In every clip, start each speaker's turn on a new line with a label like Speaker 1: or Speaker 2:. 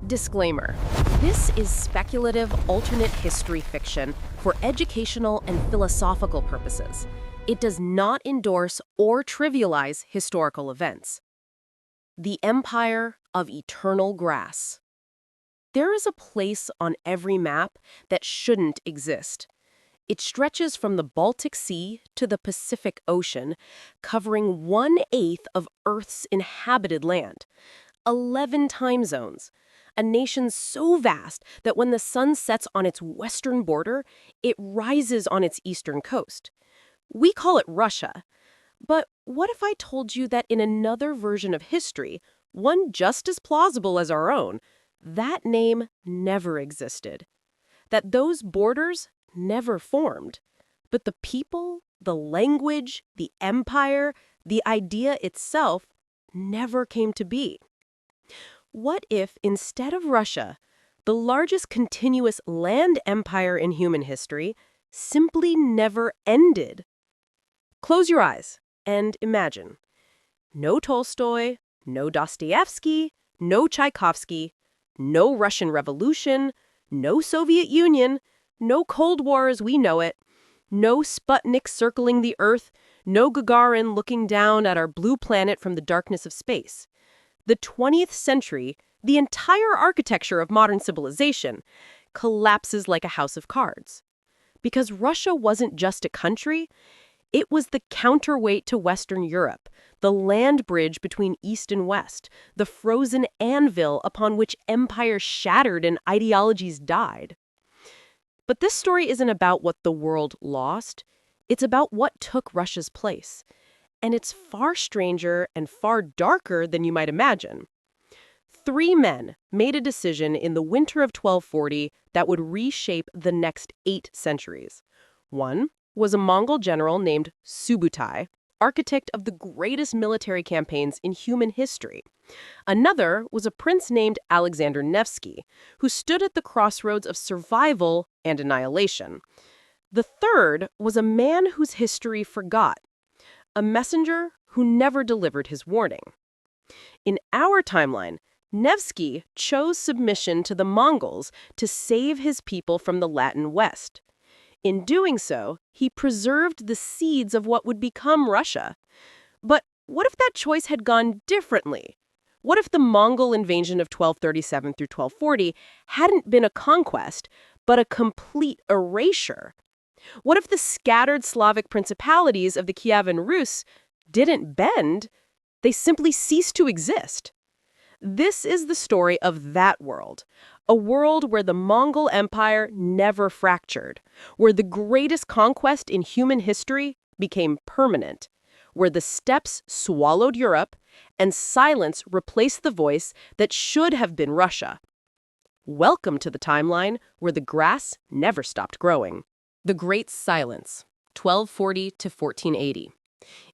Speaker 1: Disclaimer. This is speculative alternate history fiction for educational and philosophical purposes. It does not endorse or trivialize historical events. The Empire of Eternal Grass. There is a place on every map that shouldn't exist. It stretches from the Baltic Sea to the Pacific Ocean, covering 1/8 of Earth's inhabited land, 11 time zones, a nation so vast that when the sun sets on its western border, it rises on its eastern coast. We call it Russia. But what if I told you that in another version of history, one just as plausible as our own, that name never existed? That those borders never formed, but the people, the language, the empire, the idea itself never came to be? What if, instead of Russia, the largest continuous land empire in human history simply never ended? Close your eyes and imagine. No Tolstoy, no Dostoevsky, no Tchaikovsky, no Russian Revolution, no Soviet Union, no Cold War as we know it, no Sputnik circling the Earth, no Gagarin looking down at our blue planet from the darkness of space. The 20th century, the entire architecture of modern civilization, collapses like a house of cards. Because Russia wasn't just a country, it was the counterweight to Western Europe, the land bridge between East and West, the frozen anvil upon which empires shattered and ideologies died. But this story isn't about what the world lost. It's about what took Russia's place. And it's far stranger and far darker than you might imagine. 3 men made a decision in the winter of 1240 that would reshape the next 8 centuries. One was a Mongol general named Subutai, architect of the greatest military campaigns in human history. Another was a prince named Alexander Nevsky, who stood at the crossroads of survival and annihilation. The third was a man whose history forgot, a messenger who never delivered his warning. In our timeline, Nevsky chose submission to the Mongols to save his people from the Latin West. In doing so, he preserved the seeds of what would become Russia. But what if that choice had gone differently? What if the Mongol invasion of 1237 through 1240 hadn't been a conquest, but a complete erasure? What if the scattered Slavic principalities of the Kievan Rus didn't bend? They simply ceased to exist. This is the story of that world, a world where the Mongol Empire never fractured, where the greatest conquest in human history became permanent, where the steppes swallowed Europe and silence replaced the voice that should have been Russia. Welcome to the timeline where the grass never stopped growing. The Great Silence, 1240 to 1480.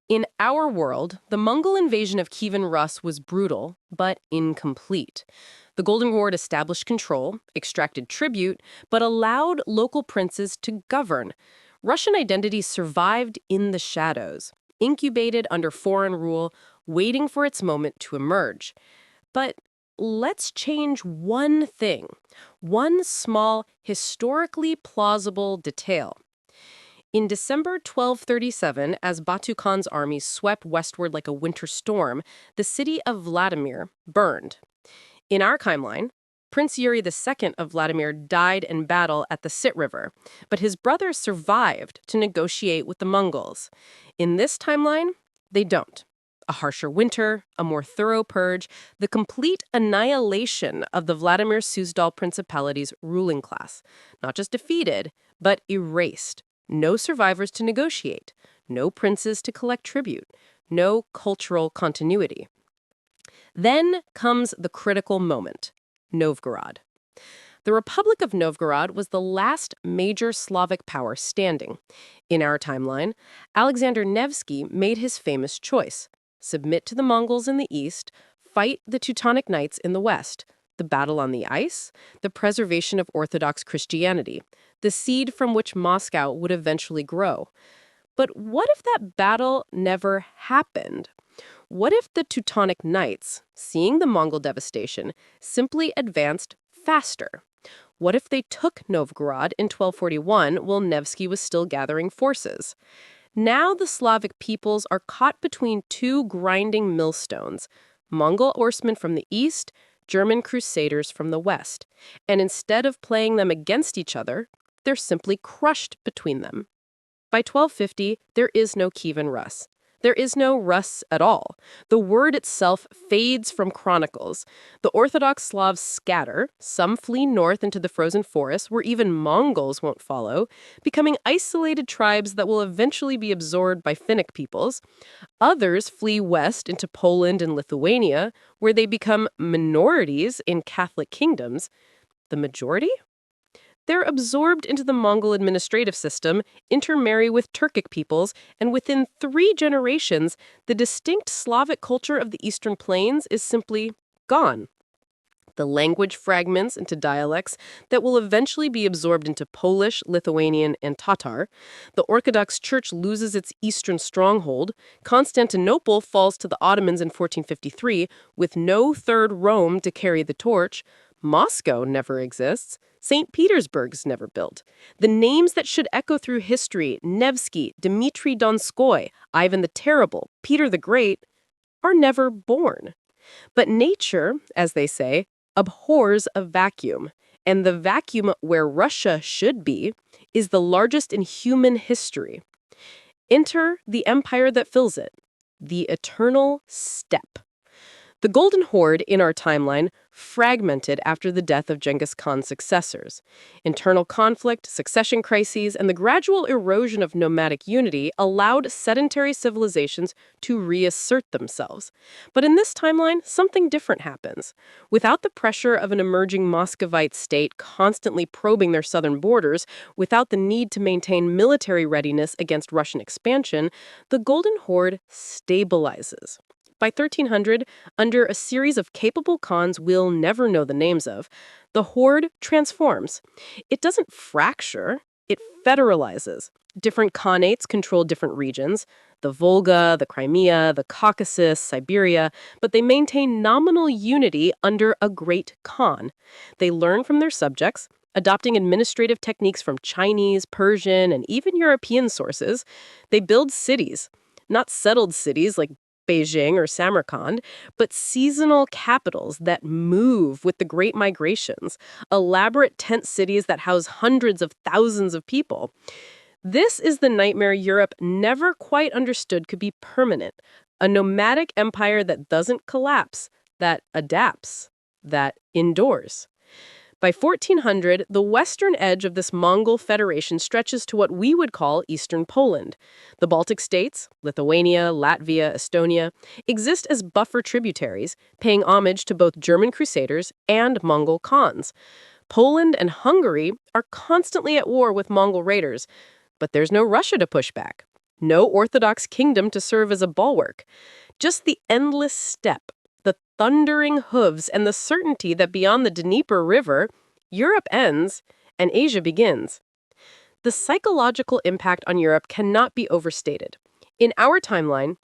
Speaker 1: In our world, the Mongol invasion of Kievan Rus was brutal, but incomplete. The Golden Horde established control, extracted tribute, but allowed local princes to govern. Russian identity survived in the shadows, incubated under foreign rule, waiting for its moment to emerge. But let's change one thing, one small, historically plausible detail. In December 1237, as Batu Khan's army swept westward like a winter storm, the city of Vladimir burned. In our timeline, Prince Yuri II of Vladimir died in battle at the Sit River, but his brothers survived to negotiate with the Mongols. In this timeline, they don't. A harsher winter, a more thorough purge, the complete annihilation of the Vladimir Suzdal Principality's ruling class. Not just defeated, but erased. No survivors to negotiate. No princes to collect tribute. No cultural continuity. Then comes the critical moment, Novgorod. The Republic of Novgorod was the last major Slavic power standing. In our timeline, Alexander Nevsky made his famous choice. Submit to the Mongols in the east, fight the Teutonic Knights in the west. The battle on the ice, the preservation of Orthodox Christianity, the seed from which Moscow would eventually grow. But what if that battle never happened? what if the Teutonic Knights, seeing the Mongol devastation, simply advanced faster? What if they took Novgorod in 1241 while Nevsky was still gathering forces? Now the Slavic peoples are caught between two grinding millstones, Mongol horsemen from the east, German crusaders from the west. And instead of playing them against each other, they're simply crushed between them. By 1250, there is no Kievan Rus. There is no Rus at all. The word itself fades from chronicles. The Orthodox Slavs scatter, some flee north into the frozen forests where even Mongols won't follow, becoming isolated tribes that will eventually be absorbed by Finnic peoples. Others flee west into Poland and Lithuania, where they become minorities in Catholic kingdoms. The majority? They're absorbed into the Mongol administrative system, intermarry with Turkic peoples, and within 3 generations, the distinct Slavic culture of the Eastern Plains is simply gone. The language fragments into dialects that will eventually be absorbed into Polish, Lithuanian, and Tatar. The Orthodox Church loses its eastern stronghold. Constantinople falls to the Ottomans in 1453, with no third Rome to carry the torch. Moscow never exists. St. Petersburg's never built. The names that should echo through history, Nevsky, Dmitry Donskoy, Ivan the Terrible, Peter the Great, are never born. But nature, as they say, abhors a vacuum. And the vacuum where Russia should be is the largest in human history. Enter the empire that fills it, the eternal steppe. The Golden Horde in our timeline fragmented after the death of Genghis Khan's successors. Internal conflict, succession crises, and the gradual erosion of nomadic unity allowed sedentary civilizations to reassert themselves. But in this timeline, something different happens. Without the pressure of an emerging Muscovite state constantly probing their southern borders, without the need to maintain military readiness against Russian expansion, the Golden Horde stabilizes. By 1300, under a series of capable Khans we'll never know the names of, the horde transforms. It doesn't fracture, it federalizes. Different Khanates control different regions, the Volga, the Crimea, the Caucasus, Siberia, but they maintain nominal unity under a great Khan. They learn from their subjects, adopting administrative techniques from Chinese, Persian, and even European sources. They build cities, not settled cities like Beijing or Samarkand, but seasonal capitals that move with the Great Migrations, elaborate tent cities that house hundreds of thousands of people. This is the nightmare Europe never quite understood could be permanent, a nomadic empire that doesn't collapse, that adapts, that endures. By 1400, the western edge of this Mongol federation stretches to what we would call Eastern Poland. The Baltic states, Lithuania, Latvia, Estonia, exist as buffer tributaries, paying homage to both German crusaders and Mongol Khans. Poland and Hungary are constantly at war with Mongol raiders, but there's no Russia to push back, no Orthodox kingdom to serve as a bulwark. Just the endless steppe, the thundering hooves, and the certainty that beyond the Dnieper River, Europe ends and Asia begins. The psychological impact on Europe cannot be overstated. In our timeline,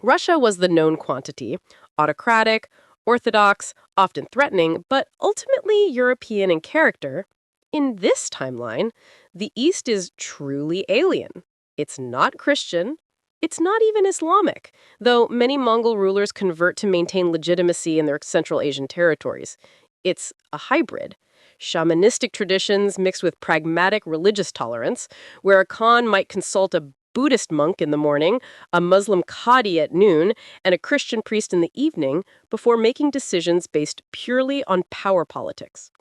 Speaker 1: Russia was the known quantity, autocratic, orthodox, often threatening, but ultimately European in character. In this timeline, the East is truly alien. It's not Christian. It's not even Islamic, though many Mongol rulers convert to maintain legitimacy in their Central Asian territories. It's a hybrid. Shamanistic traditions mixed with pragmatic religious tolerance, where a Khan might consult a Buddhist monk in the morning, a Muslim Qadi at noon, and a Christian priest in the evening before making decisions based purely on power politics.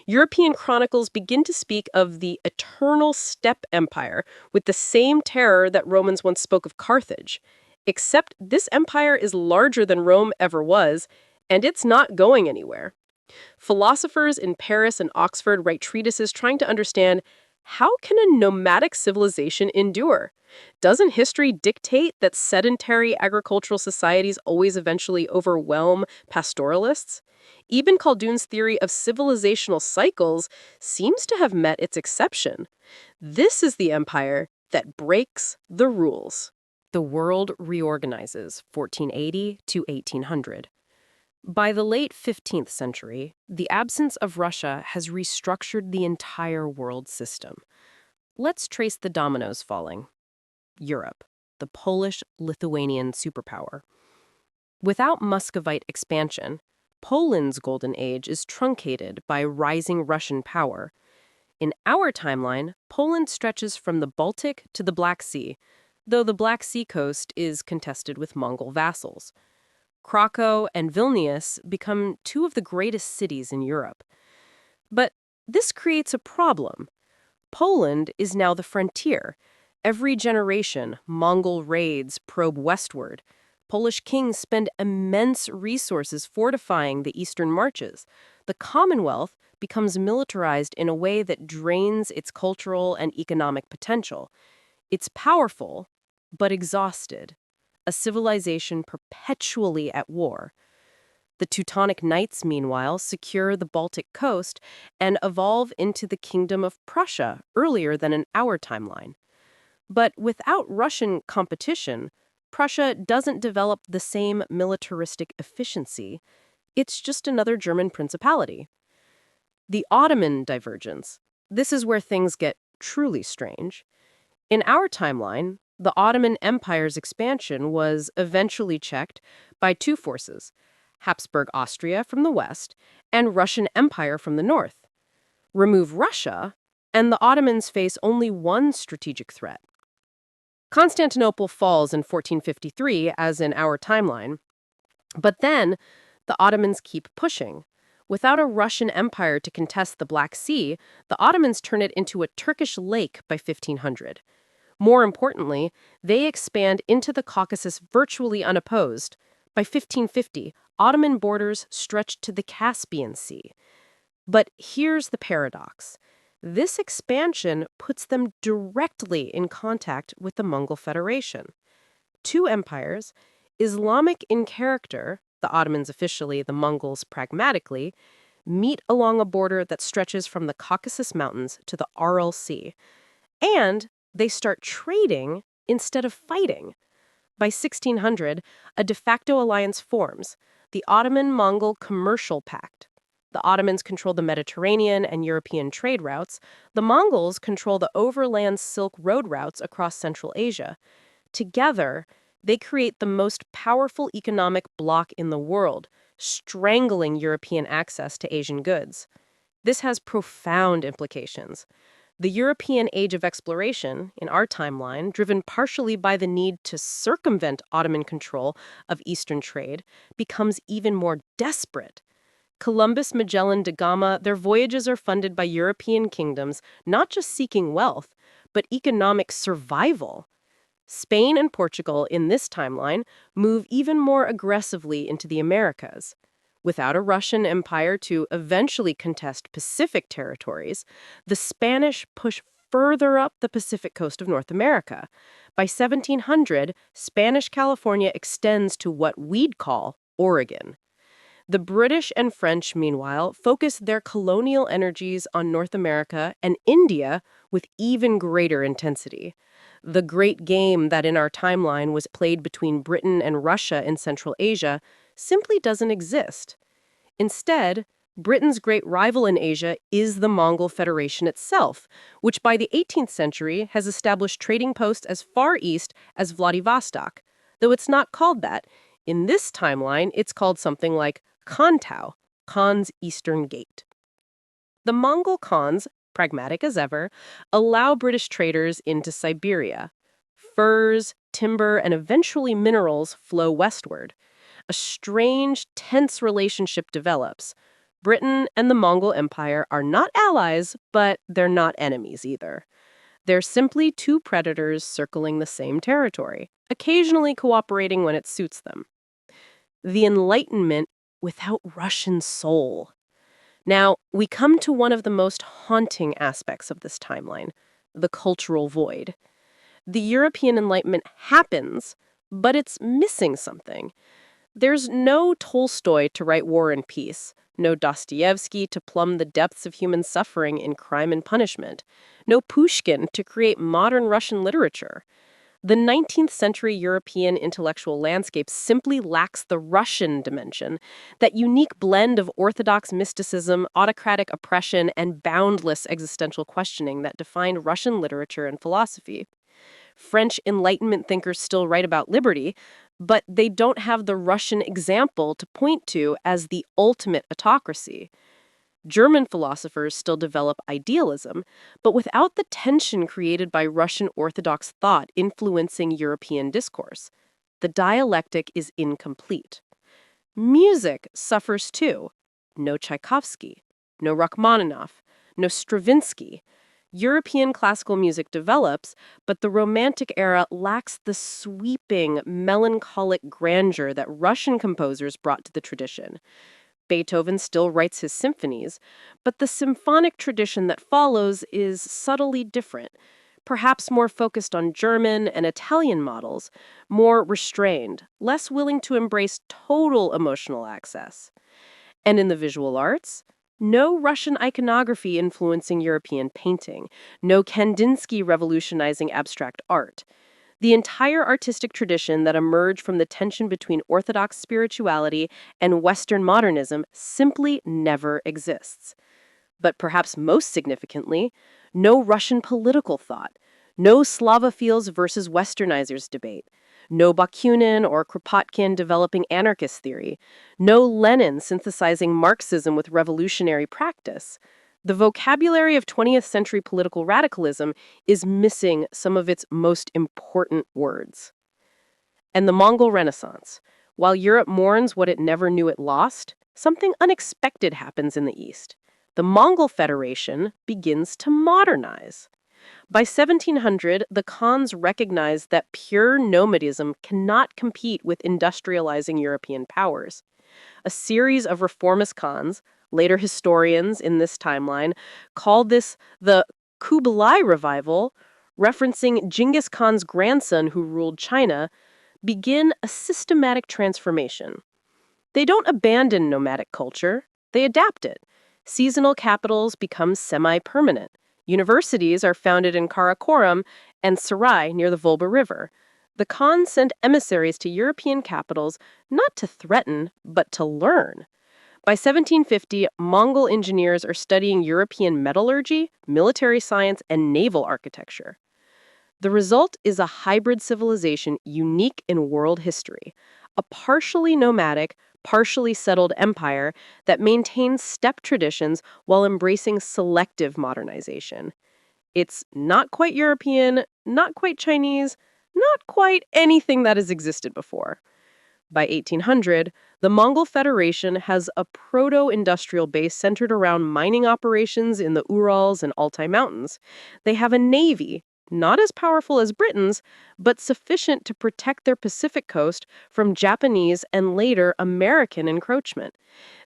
Speaker 1: European chronicles begin to speak of the eternal steppe empire with the same terror that Romans once spoke of Carthage. Except this empire is larger than Rome ever was, and it's not going anywhere. Philosophers in Paris and Oxford write treatises trying to understand, how can a nomadic civilization endure? Doesn't history dictate that sedentary agricultural societies always eventually overwhelm pastoralists? Ibn Khaldun's theory of civilizational cycles seems to have met its exception. This is the empire that breaks the rules. The world reorganizes 1480 to 1800. By the late 15th century, the absence of Russia has restructured the entire world system. Let's trace the dominoes falling. Europe, the Polish-Lithuanian superpower. Without Muscovite expansion, Poland's golden age is truncated by rising Russian power. In our timeline, Poland stretches from the Baltic to the Black Sea, though the Black Sea coast is contested with Mongol vassals. Krakow and Vilnius become two of the greatest cities in Europe. But this creates a problem. Poland is now the frontier. Every generation, Mongol raids probe westward. Polish kings spend immense resources fortifying the eastern marches. The Commonwealth becomes militarized in a way that drains its cultural and economic potential. It's powerful, but exhausted. A civilization perpetually at war. The Teutonic Knights, meanwhile, secure the Baltic coast and evolve into the Kingdom of Prussia earlier than in our timeline. But without Russian competition, Prussia doesn't develop the same militaristic efficiency. It's just another German principality. The Ottoman divergence. This is where things get truly strange. In our timeline, the Ottoman Empire's expansion was eventually checked by two forces, Habsburg Austria from the west and Russian Empire from the north. Remove Russia, and the Ottomans face only one strategic threat. Constantinople falls in 1453, as in our timeline. But then, the Ottomans keep pushing. Without a Russian Empire to contest the Black Sea, the Ottomans turn it into a Turkish lake by 1500. More importantly, they expand into the Caucasus virtually unopposed. By 1550, Ottoman borders stretched to the Caspian Sea. But here's the paradox. This expansion puts them directly in contact with the Mongol Federation. Two empires, Islamic in character, the Ottomans officially, the Mongols pragmatically, meet along a border that stretches from the Caucasus Mountains to the Aral Sea. And they start trading instead of fighting. By 1600, a de facto alliance forms, the Ottoman-Mongol Commercial Pact. The Ottomans control the Mediterranean and European trade routes. The Mongols control the overland Silk Road routes across Central Asia. Together, they create the most powerful economic bloc in the world, strangling European access to Asian goods. This has profound implications. The European age of exploration, in our timeline, driven partially by the need to circumvent Ottoman control of Eastern trade, becomes even more desperate. Columbus, Magellan, da Gama, their voyages are funded by European kingdoms, not just seeking wealth, but economic survival. Spain and Portugal, in this timeline, move even more aggressively into the Americas. Without a Russian empire to eventually contest Pacific territories, the Spanish push further up the Pacific coast of North America. By 1700, Spanish California extends to what we'd call Oregon. The British and French, meanwhile, focus their colonial energies on North America and India with even greater intensity. The great game that in our timeline was played between Britain and Russia in Central Asia simply doesn't exist. Instead, Britain's great rival in Asia is the Mongol Federation itself, which by the 18th century has established trading posts as far east as Vladivostok. Though it's not called that, in this timeline, it's called something like Kantau, Khan's Eastern Gate. The Mongol Khans, pragmatic as ever, allow British traders into Siberia. Furs, timber, and eventually minerals flow westward. A strange, tense relationship develops. Britain and the Mongol Empire are not allies, but they're not enemies either. They're simply two predators circling the same territory, occasionally cooperating when it suits them. The Enlightenment without Russian soul. Now, we come to one of the most haunting aspects of this timeline, the cultural void. The European Enlightenment happens, but it's missing something. There's no Tolstoy to write War and Peace, no Dostoevsky to plumb the depths of human suffering in Crime and Punishment, no Pushkin to create modern Russian literature. The 19th century European intellectual landscape simply lacks the Russian dimension, that unique blend of orthodox mysticism, autocratic oppression, and boundless existential questioning that defined Russian literature and philosophy. French Enlightenment thinkers still write about liberty, but they don't have the Russian example to point to as the ultimate autocracy. German philosophers still develop idealism, but without the tension created by Russian Orthodox thought influencing European discourse. The dialectic is incomplete. Music suffers too. No Tchaikovsky, no Rachmaninoff, no Stravinsky. European classical music develops, but the Romantic era lacks the sweeping, melancholic grandeur that Russian composers brought to the tradition. Beethoven still writes his symphonies, but the symphonic tradition that follows is subtly different, perhaps more focused on German and Italian models, more restrained, less willing to embrace total emotional access. And in the visual arts, no Russian iconography influencing European painting, no Kandinsky revolutionizing abstract art. The entire artistic tradition that emerged from the tension between Orthodox spirituality and Western modernism simply never exists. But perhaps most significantly, no Russian political thought, no Slavophiles versus Westernizers debate, no Bakunin or Kropotkin developing anarchist theory, no Lenin synthesizing Marxism with revolutionary practice. The vocabulary of 20th century political radicalism is missing some of its most important words. And the Mongol Renaissance. While Europe mourns what it never knew it lost, something unexpected happens in the East. The Mongol Federation begins to modernize. By 1700, the Khans recognized that pure nomadism cannot compete with industrializing European powers. A series of reformist Khans, later historians in this timeline, called this the Kublai revival, referencing Genghis Khan's grandson who ruled China, begin a systematic transformation. They don't abandon nomadic culture, they adapt it. Seasonal capitals become semi-permanent. Universities are founded in Karakoram and Sarai near the Volga River. The Khans sent emissaries to European capitals not to threaten, but to learn. By 1750, Mongol engineers are studying European metallurgy, military science, and naval architecture. The result is a hybrid civilization unique in world history, a partially nomadic, partially settled empire that maintains steppe traditions while embracing selective modernization. It's not quite European, not quite Chinese, not quite anything that has existed before. By 1800, the Mongol Federation has a proto-industrial base centered around mining operations in the Urals and Altai Mountains. They have a navy, not as powerful as Britain's, but sufficient to protect their Pacific coast from Japanese and later American encroachment.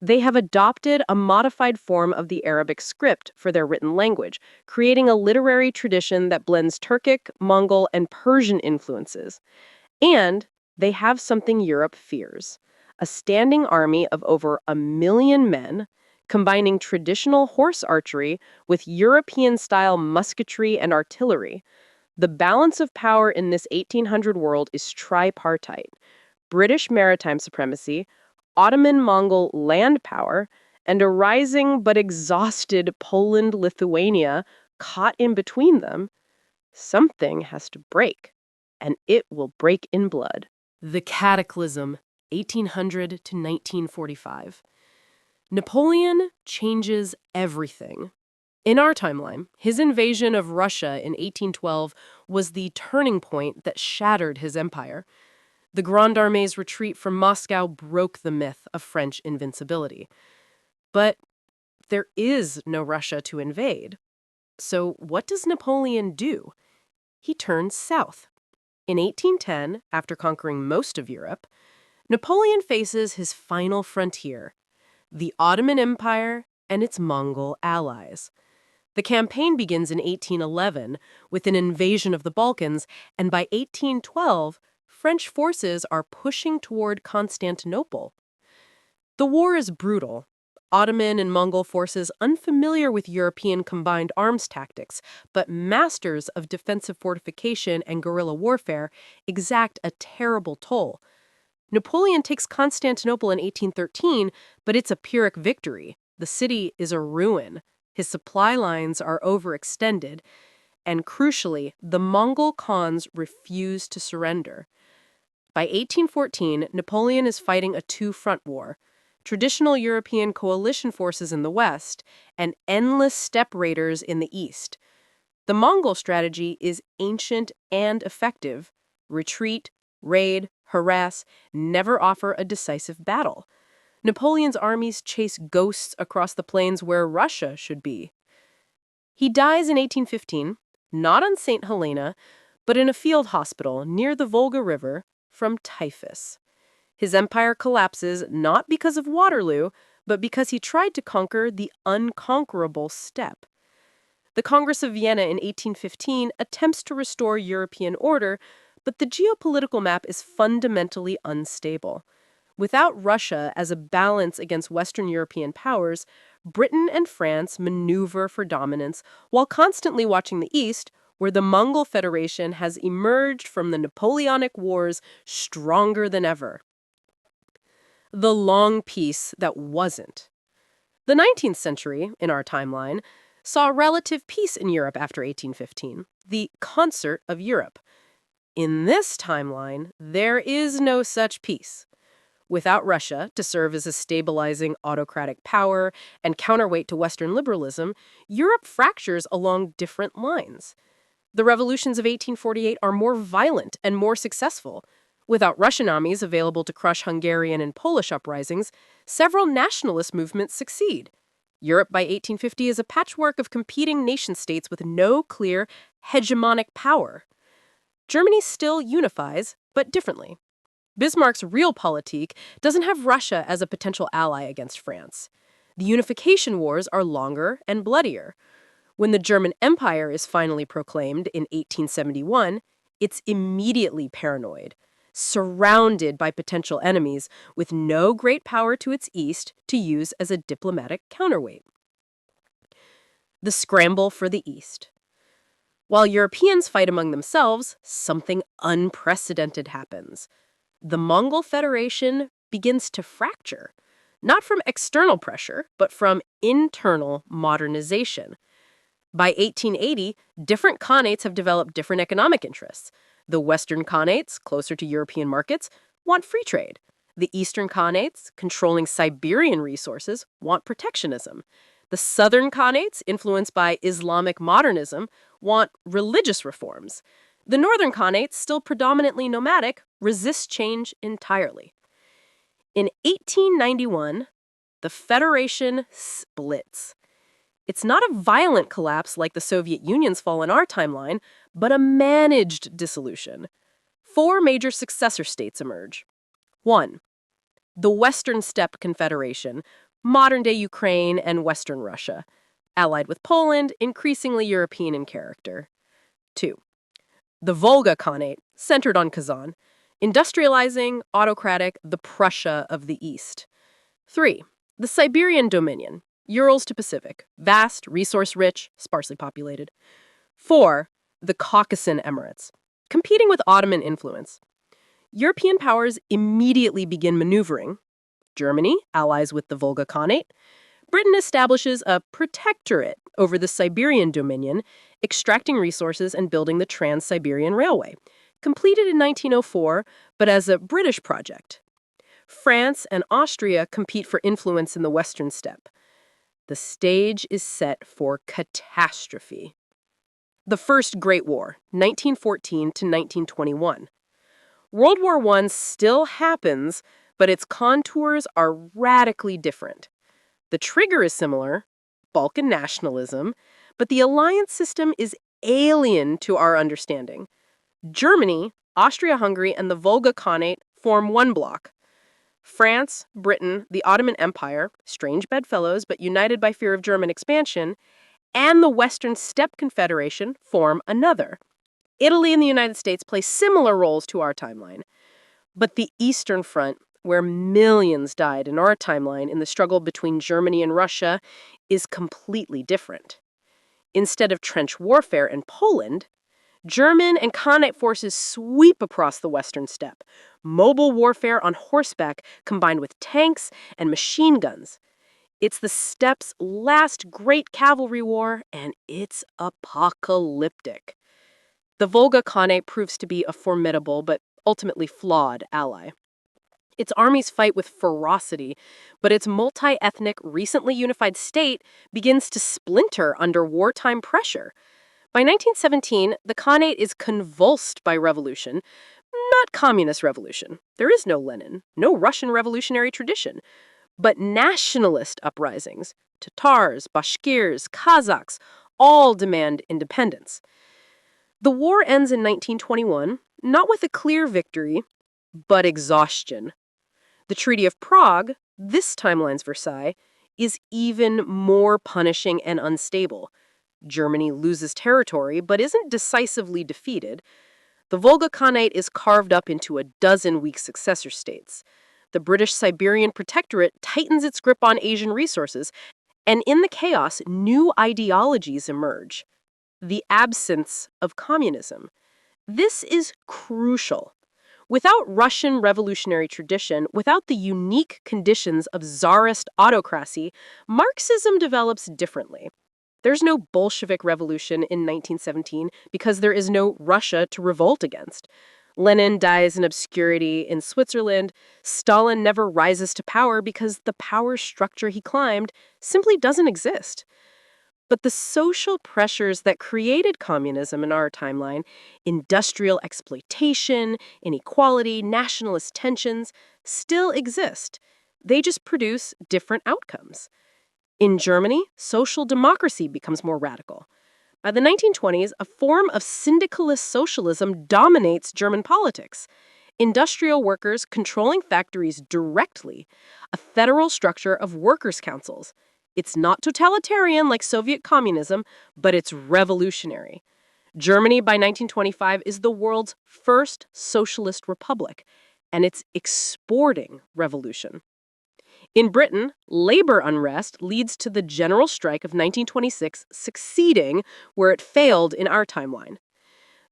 Speaker 1: They have adopted a modified form of the Arabic script for their written language, creating a literary tradition that blends Turkic, Mongol, and Persian influences. And they have something Europe fears: a standing army of over 1 million men, combining traditional horse archery with European-style musketry and artillery. The balance of power in this 1800 world is tripartite: British maritime supremacy, Ottoman-Mongol land power, and a rising but exhausted Poland-Lithuania caught in between them. Something has to break, and it will break in blood. The Cataclysm, 1800 to 1945. Napoleon changes everything. In our timeline, his invasion of Russia in 1812 was the turning point that shattered his empire. The Grande Armée's retreat from Moscow broke the myth of French invincibility. But there is no Russia to invade. So what does Napoleon do? He turns south. In 1810, after conquering most of Europe, Napoleon faces his final frontier, the Ottoman Empire and its Mongol allies. The campaign begins in 1811 with an invasion of the Balkans, and by 1812, French forces are pushing toward Constantinople. The war is brutal. Ottoman and Mongol forces unfamiliar with European combined arms tactics, but masters of defensive fortification and guerrilla warfare, exact a terrible toll. Napoleon takes Constantinople in 1813, but it's a Pyrrhic victory. The city is a ruin. His supply lines are overextended, and crucially, the Mongol Khans refuse to surrender. By 1814, Napoleon is fighting a two-front war: traditional European coalition forces in the west and endless steppe raiders in the east. The Mongol strategy is ancient and effective: retreat, raid, harass, never offer a decisive battle. Napoleon's armies chase ghosts across the plains where Russia should be. He dies in 1815, not on St. Helena, but in a field hospital near the Volga River from typhus. His empire collapses not because of Waterloo, but because he tried to conquer the unconquerable steppe. The Congress of Vienna in 1815 attempts to restore European order, but the geopolitical map is fundamentally unstable. Without Russia as a balance against Western European powers, Britain and France maneuver for dominance while constantly watching the East, where the Mongol Federation has emerged from the Napoleonic Wars stronger than ever. The long peace that wasn't. The 19th century, in our timeline, saw relative peace in Europe after 1815, the concert of Europe. In this timeline, there is no such peace. Without Russia to serve as a stabilizing autocratic power and counterweight to Western liberalism, Europe fractures along different lines. The revolutions of 1848 are more violent and more successful. Without Russian armies available to crush Hungarian and Polish uprisings, several nationalist movements succeed. Europe by 1850 is a patchwork of competing nation-states with no clear hegemonic power. Germany still unifies, but differently. Bismarck's realpolitik doesn't have Russia as a potential ally against France. The unification wars are longer and bloodier. When the German Empire is finally proclaimed in 1871, it's immediately paranoid, surrounded by potential enemies with no great power to its east to use as a diplomatic counterweight. The scramble for the East. While Europeans fight among themselves, something unprecedented happens. The Mongol Federation begins to fracture, not from external pressure, but from internal modernization. By 1880, different khanates have developed different economic interests. The Western khanates, closer to European markets, want free trade. The Eastern khanates, controlling Siberian resources, want protectionism. The Southern khanates, influenced by Islamic modernism, want religious reforms. The Northern khanates, still predominantly nomadic, resist change entirely. In 1891, the Federation splits. It's not a violent collapse like the Soviet Union's fall in our timeline, but a managed dissolution. 4 major successor states emerge. 1. The Western Steppe Confederation, modern-day Ukraine and Western Russia, allied with Poland, increasingly European in character. 2. The Volga Khanate, centered on Kazan, industrializing, autocratic, the Prussia of the East. 3. The Siberian Dominion, Urals to Pacific, vast, resource-rich, sparsely populated. 4. The Caucasan Emirates, competing with Ottoman influence. European powers immediately begin maneuvering. Germany allies with the Volga Khanate. Britain establishes a protectorate over the Siberian Dominion, extracting resources and building the Trans-Siberian Railway, completed in 1904, but as a British project. France and Austria compete for influence in the Western Steppe. The stage is set for catastrophe. The First Great War, 1914 to 1921. World War I still happens, but its contours are radically different. The trigger is similar, Balkan nationalism, but the alliance system is alien to our understanding. Germany, Austria-Hungary, and the Volga Khanate form one bloc. France, Britain, the Ottoman Empire, strange bedfellows but united by fear of German expansion, and the Western Steppe Confederation form another. Italy and the United States play similar roles to our timeline. But the Eastern Front, where millions died in our timeline in the struggle between Germany and Russia, is completely different. Instead of trench warfare in Poland, German and Khanate forces sweep across the western steppe, mobile warfare on horseback combined with tanks and machine guns. It's the steppe's last great cavalry war, and it's apocalyptic. The Volga Khanate proves to be a formidable but ultimately flawed ally. Its armies fight with ferocity, but its multi-ethnic, recently unified state begins to splinter under wartime pressure. By 1917, the Khanate is convulsed by revolution, not communist revolution. There is no Lenin, no Russian revolutionary tradition, but nationalist uprisings. Tatars, Bashkirs, Kazakhs all demand independence. The war ends in 1921, not with a clear victory, but exhaustion. The Treaty of Prague, this timeline's Versailles, is even more punishing and unstable. Germany loses territory, but isn't decisively defeated. The Volga Khanate is carved up into a dozen weak successor states. The British Siberian Protectorate tightens its grip on Asian resources, and in the chaos, new ideologies emerge. The absence of communism. This is crucial. Without Russian revolutionary tradition, without the unique conditions of czarist autocracy, Marxism develops differently. There's no Bolshevik revolution in 1917 because there is no Russia to revolt against. Lenin dies in obscurity in Switzerland. Stalin never rises to power because the power structure he climbed simply doesn't exist. But the social pressures that created communism in our timeline, industrial exploitation, inequality, nationalist tensions, still exist. They just produce different outcomes. In Germany, social democracy becomes more radical. By the 1920s, a form of syndicalist socialism dominates German politics. Industrial workers controlling factories directly, a federal structure of workers' councils. It's not totalitarian like Soviet communism, but it's revolutionary. Germany by 1925 is the world's first socialist republic, and it's exporting revolution. In Britain, labor unrest leads to the general strike of 1926 succeeding where it failed in our timeline.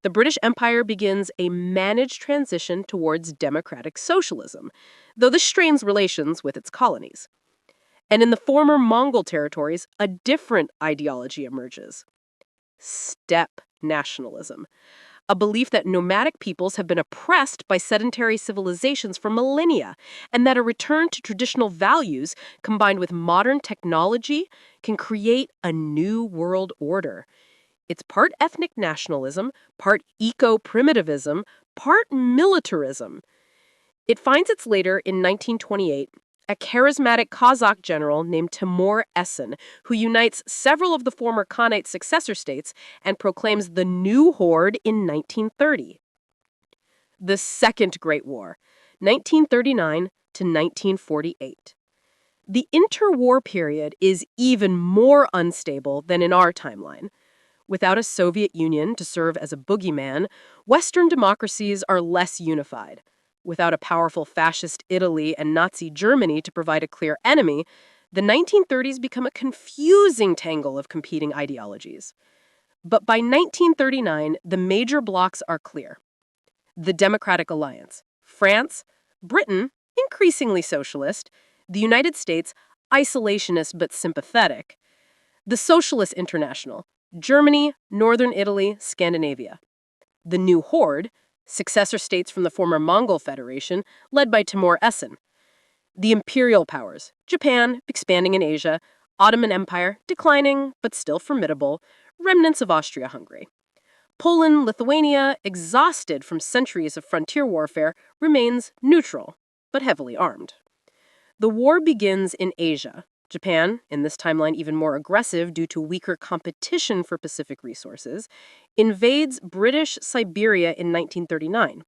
Speaker 1: The British Empire begins a managed transition towards democratic socialism, though this strains relations with its colonies. And in the former Mongol territories, a different ideology emerges. Steppe nationalism. A belief that nomadic peoples have been oppressed by sedentary civilizations for millennia, and that a return to traditional values combined with modern technology can create a new world order. It's part ethnic nationalism, part eco-primitivism, part militarism. It finds its later in 1928, a charismatic Kazakh general named Timur Esen, who unites several of the former Khanate successor states and proclaims the new horde in 1930. The Second Great War, 1939 to 1948. The interwar period is even more unstable than in our timeline. Without a Soviet Union to serve as a boogeyman, Western democracies are less unified. Without a powerful fascist Italy and Nazi Germany to provide a clear enemy, the 1930s become a confusing tangle of competing ideologies. But by 1939, the major blocs are clear. The Democratic Alliance, France, Britain, increasingly socialist, the United States, isolationist but sympathetic, the Socialist International, Germany, Northern Italy, Scandinavia. The new horde, successor states from the former Mongol Federation, led by Timur Esen. The imperial powers, Japan, expanding in Asia, Ottoman Empire, declining but still formidable, remnants of Austria-Hungary. Poland, Lithuania, exhausted from centuries of frontier warfare, remains neutral, but heavily armed. The war begins in Asia. Japan, in this timeline even more aggressive due to weaker competition for Pacific resources, invades British Siberia in 1939.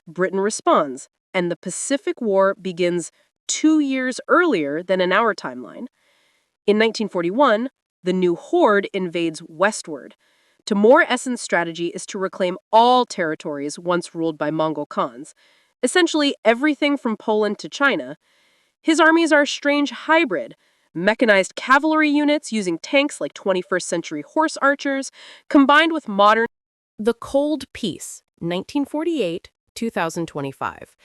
Speaker 1: Britain responds, and the Pacific War begins 2 years earlier than in our timeline. In 1941, the new horde invades westward. Timur Esen's strategy is to reclaim all territories once ruled by Mongol Khans. essentially everything from Poland to China. His armies are a strange hybrid, mechanized cavalry units using tanks like 21st century horse archers, combined with modern. The Cold Peace, 1948 2025.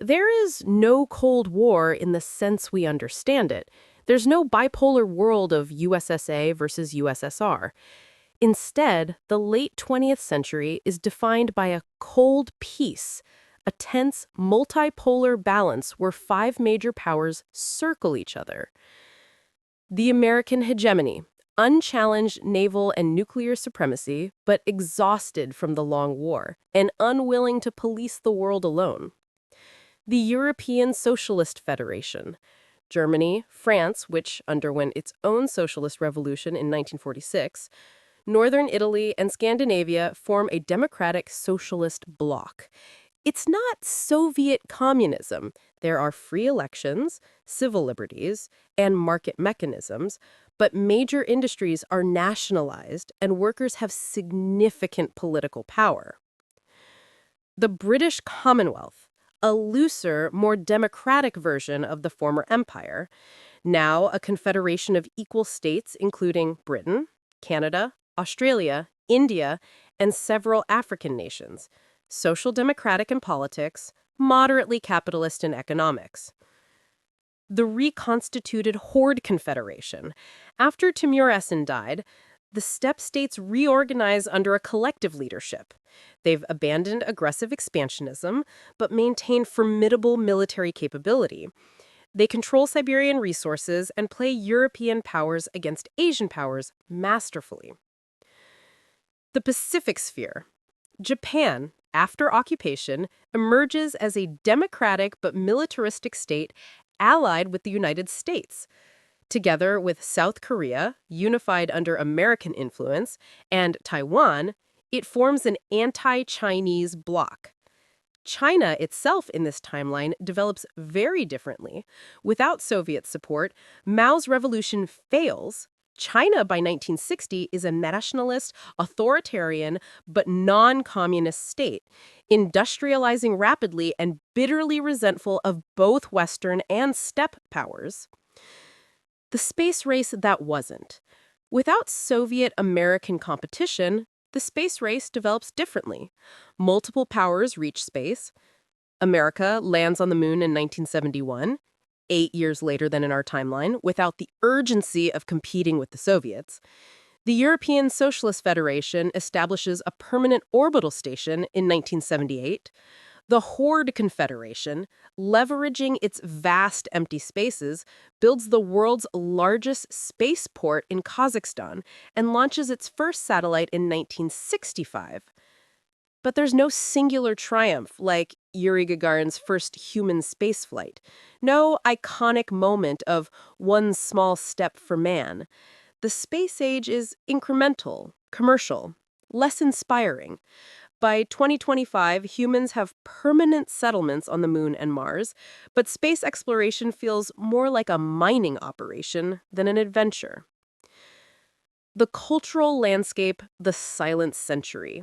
Speaker 1: There is no Cold War in the sense we understand it. There's no bipolar world of USSA versus USSR. Instead, the late 20th century is defined by a cold peace, a tense, multipolar balance where five major powers circle each other. The American hegemony, unchallenged naval and nuclear supremacy, but exhausted from the long war and unwilling to police the world alone. The European Socialist Federation, Germany, France, which underwent its own socialist revolution in 1946, Northern Italy, and Scandinavia form a democratic socialist bloc. It's not Soviet communism. There are free elections, civil liberties, and market mechanisms, but major industries are nationalized and workers have significant political power. The British Commonwealth, a looser, more democratic version of the former empire, now a confederation of equal states including Britain, Canada, Australia, India, and several African nations, social democratic in politics, moderately capitalist in economics. The reconstituted Horde Confederation. After Timur Essen died, the steppe states reorganize under a collective leadership. They've abandoned aggressive expansionism, but maintain formidable military capability. They control Siberian resources and play European powers against Asian powers masterfully. The Pacific Sphere. Japan, after occupation, emerges as a democratic but militaristic state allied with the United States. Together with South Korea, unified under American influence, and Taiwan, it forms an anti-Chinese bloc. China itself in this timeline develops very differently. Without Soviet support, Mao's revolution fails. China by 1960 is a nationalist, authoritarian, but non-communist state, industrializing rapidly and bitterly resentful of both Western and steppe powers. The space race that wasn't. Without Soviet-American competition, the space race develops differently. Multiple powers reach space. America lands on the moon in 1971, 8 years later than in our timeline, without the urgency of competing with the Soviets. The European Socialist Federation establishes a permanent orbital station in 1978. The Horde Confederation, leveraging its vast empty spaces, builds the world's largest spaceport in Kazakhstan and launches its first satellite in 1965. But there's no singular triumph like Yuri Gagarin's first human spaceflight. No iconic moment of one small step for man. The space age is incremental, commercial, less inspiring. By 2025, humans have permanent settlements on the moon and Mars, but space exploration feels more like a mining operation than an adventure. The cultural landscape, the silent century.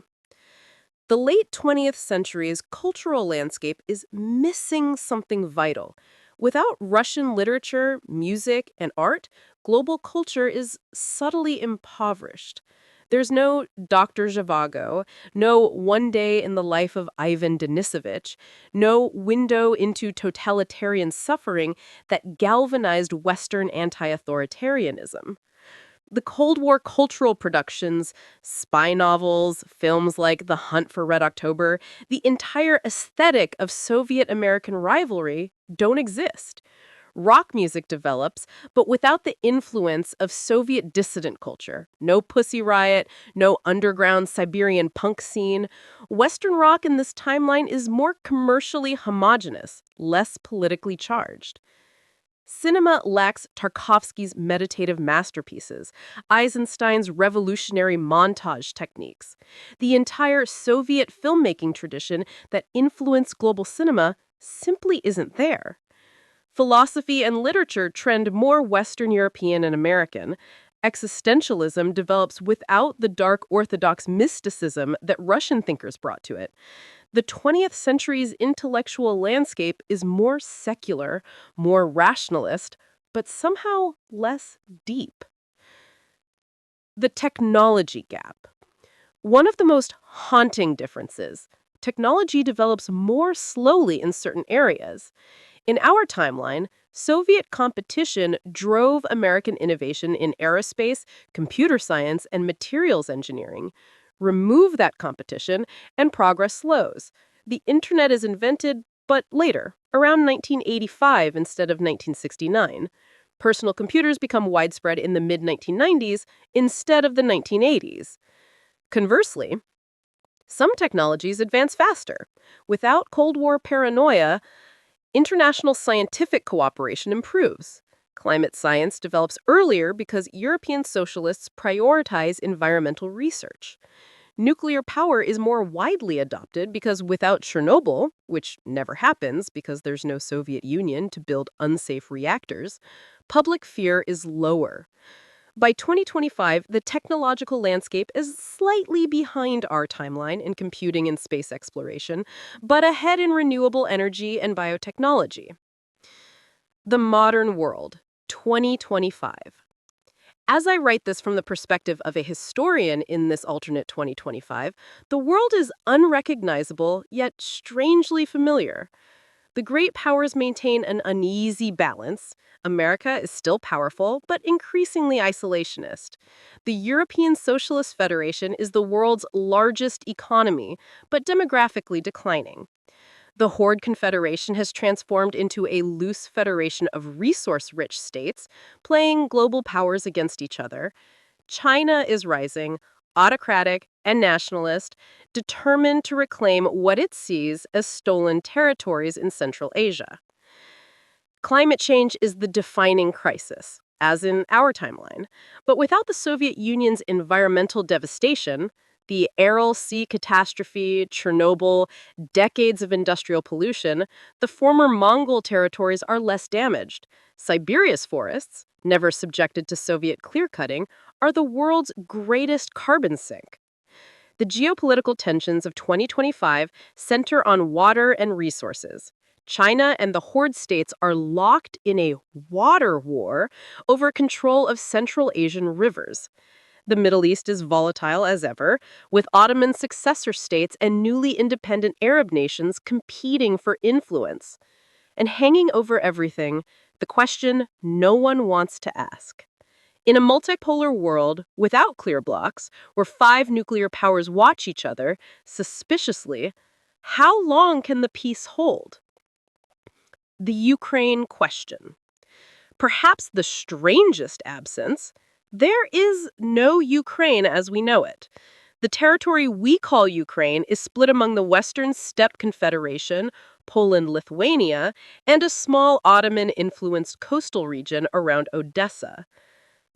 Speaker 1: The late 20th century's cultural landscape is missing something vital. Without Russian literature, music, and art, global culture is subtly impoverished. There's no Dr. Zhivago, no One Day in the Life of Ivan Denisovich, no window into totalitarian suffering that galvanized Western anti-authoritarianism. The Cold War cultural productions, spy novels, films like The Hunt for Red October, the entire aesthetic of Soviet-American rivalry don't exist. Rock music develops, but without the influence of Soviet dissident culture. No Pussy Riot, no underground Siberian punk scene. Western rock in this timeline is more commercially homogenous, less politically charged. Cinema lacks Tchaikovsky's meditative masterpieces, Eisenstein's revolutionary montage techniques. The entire Soviet filmmaking tradition that influenced global cinema simply isn't there. Philosophy and literature trend more Western European and American. Existentialism develops without the dark orthodox mysticism that Russian thinkers brought to it. The 20th century's intellectual landscape is more secular, more rationalist, but somehow less deep. The technology gap. One of the most haunting differences, technology develops more slowly in certain areas. In our timeline, Soviet competition drove American innovation in aerospace, computer science, and materials engineering. Remove that competition, and progress slows. The internet is invented, but later, around 1985 instead of 1969. Personal computers become widespread in the mid-1990s instead of the 1980s. Conversely, some technologies advance faster. Without Cold War paranoia, international scientific cooperation improves. Climate science develops earlier because European socialists prioritize environmental research. Nuclear power is more widely adopted because without Chernobyl, which never happens because there's no Soviet Union to build unsafe reactors, public fear is lower. By 2025, the technological landscape is slightly behind our timeline in computing and space exploration, but ahead in renewable energy and biotechnology. The modern world, 2025. As I write this from the perspective of a historian in this alternate 2025, the world is unrecognizable yet strangely familiar. The great powers maintain an uneasy balance. America is still powerful, but increasingly isolationist. The European Socialist Federation is the world's largest economy, but demographically declining. The Horde Confederation has transformed into a loose federation of resource-rich states, playing global powers against each other. China is rising, autocratic and nationalist, determined to reclaim what it sees as stolen territories in Central Asia. Climate change is the defining crisis, as in our timeline. But without the Soviet Union's environmental devastation, the Aral Sea catastrophe, Chernobyl, decades of industrial pollution, the former Mongol territories are less damaged. Siberia's forests, never subjected to Soviet clear-cutting, are the world's greatest carbon sink. The geopolitical tensions of 2025 center on water and resources. China and the Horde states are locked in a water war over control of Central Asian rivers. The Middle East is volatile as ever, with Ottoman successor states and newly independent Arab nations competing for influence. And hanging over everything, the question no one wants to ask. In a multipolar world without clear blocks, where 5 nuclear powers watch each other suspiciously, how long can the peace hold? The Ukraine question. Perhaps the strangest absence, there is no Ukraine as we know it. The territory we call Ukraine is split among the Western Steppe Confederation, Poland-Lithuania, and a small Ottoman-influenced coastal region around Odessa.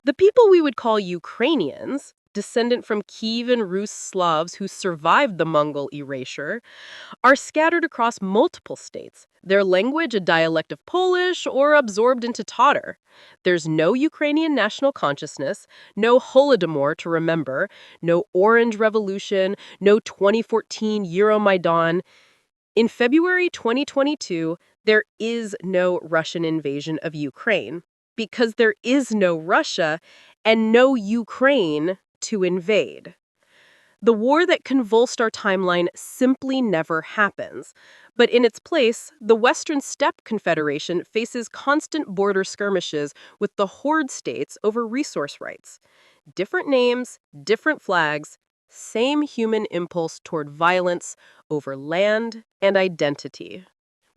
Speaker 1: The people we would call Ukrainians, descendant from Kievan Rus Slavs who survived the Mongol erasure, are scattered across multiple states, their language a dialect of Polish or absorbed into Tatar. There's no Ukrainian national consciousness, no Holodomor to remember, no Orange Revolution, no 2014 Euromaidan. In February 2022, there is no Russian invasion of Ukraine because there is no Russia and no Ukraine to invade. The war that convulsed our timeline simply never happens. But in its place, the Western Steppe Confederation faces constant border skirmishes with the Horde states over resource rights. Different names, different flags, same human impulse toward violence over land and identity.